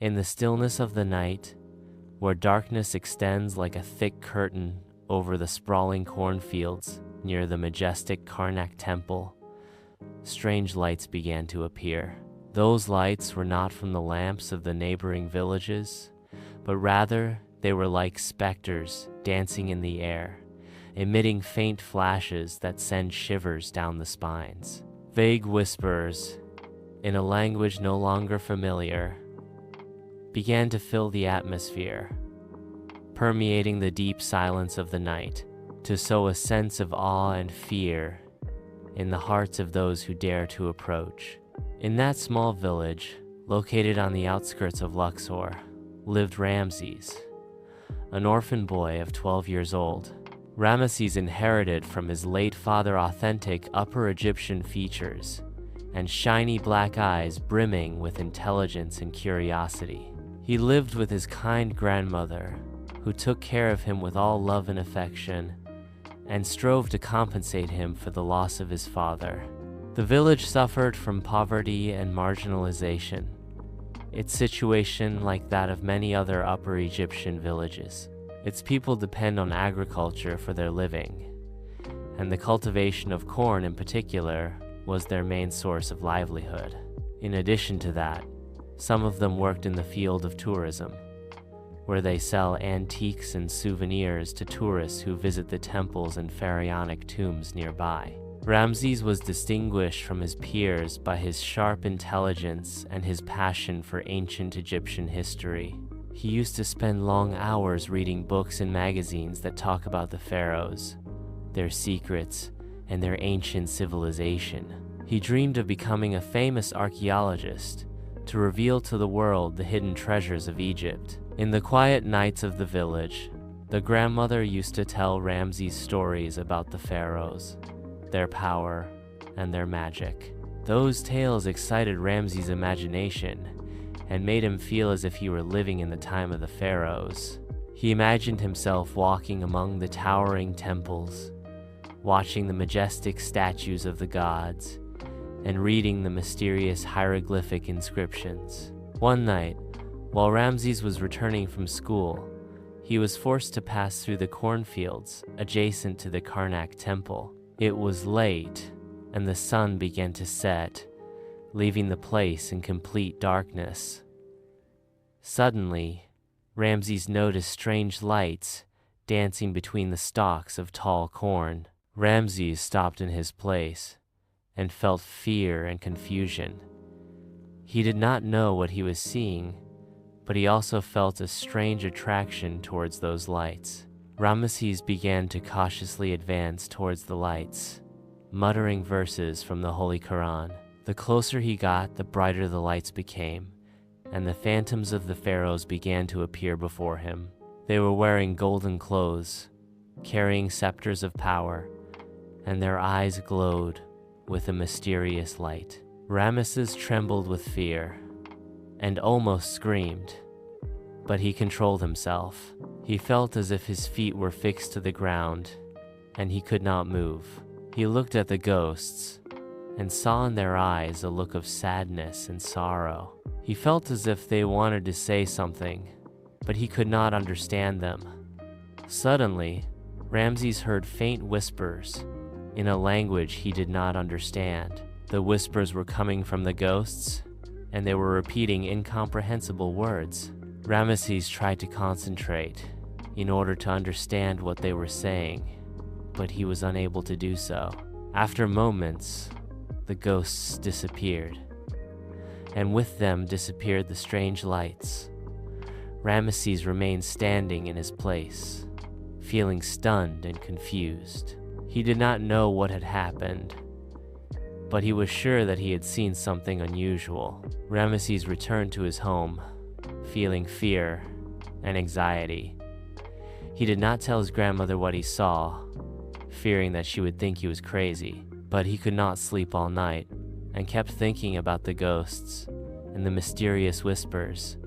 In the stillness of the night, where darkness extends like a thick curtain over the sprawling cornfields near the majestic Karnak temple, strange lights began to appear. Those lights were not from the lamps of the neighboring villages, but rather they were like specters dancing in the air, emitting faint flashes that send shivers down the spines. Vague whispers, in a language no longer familiar, began to fill the atmosphere, permeating the deep silence of the night to sow a sense of awe and fear in the hearts of those who dare to approach. In that small village, located on the outskirts of Luxor, lived Ramses, an orphan boy of 12 years old. Ramesses inherited from his late father authentic Upper Egyptian features and shiny black eyes brimming with intelligence and curiosity. He lived with his kind grandmother, who took care of him with all love and affection, and strove to compensate him for the loss of his father. The village suffered from poverty and marginalization, its situation like that of many other Upper Egyptian villages. Its people depend on agriculture for their living, and the cultivation of corn in particular was their main source of livelihood. In addition to that, some of them worked in the field of tourism, where they sell antiques and souvenirs to tourists who visit the temples and pharaonic tombs nearby. Ramses was distinguished from his peers by his sharp intelligence and his passion for ancient Egyptian history. He used to spend long hours reading books and magazines that talk about the pharaohs, their secrets, and their ancient civilization. He dreamed of becoming a famous archaeologist to reveal to the world the hidden treasures of Egypt. In the quiet nights of the village, the grandmother used to tell Ramses stories about the pharaohs, their power, and their magic. Those tales excited Ramses' imagination and made him feel as if he were living in the time of the pharaohs. He imagined himself walking among the towering temples, watching the majestic statues of the gods, and reading the mysterious hieroglyphic inscriptions. One night, while Ramses was returning from school, he was forced to pass through the cornfields adjacent to the Karnak temple. It was late, and the sun began to set, leaving the place in complete darkness. Suddenly, Ramses noticed strange lights dancing between the stalks of tall corn. Ramses stopped in his place and felt fear and confusion. He did not know what he was seeing, but he also felt a strange attraction towards those lights. Ramesses began to cautiously advance towards the lights, muttering verses from the Holy Quran. The closer he got, the brighter the lights became, and the phantoms of the pharaohs began to appear before him. They were wearing golden clothes, carrying scepters of power, and their eyes glowed with a mysterious light. Ramesses trembled with fear and almost screamed, but he controlled himself. He felt as if his feet were fixed to the ground, and he could not move. He looked at the ghosts and saw in their eyes a look of sadness and sorrow. He felt as if they wanted to say something, but he could not understand them. Suddenly, Ramses heard faint whispers in a language he did not understand. The whispers were coming from the ghosts, and they were repeating incomprehensible words. Ramesses tried to concentrate in order to understand what they were saying, but he was unable to do so. After moments, the ghosts disappeared, and with them disappeared the strange lights. Ramesses remained standing in his place, feeling stunned and confused. He did not know what had happened, but he was sure that he had seen something unusual. Ramesses returned to his home, feeling fear and anxiety. He did not tell his grandmother what he saw, fearing that she would think he was crazy, but he could not sleep all night and kept thinking about the ghosts and the mysterious whispers.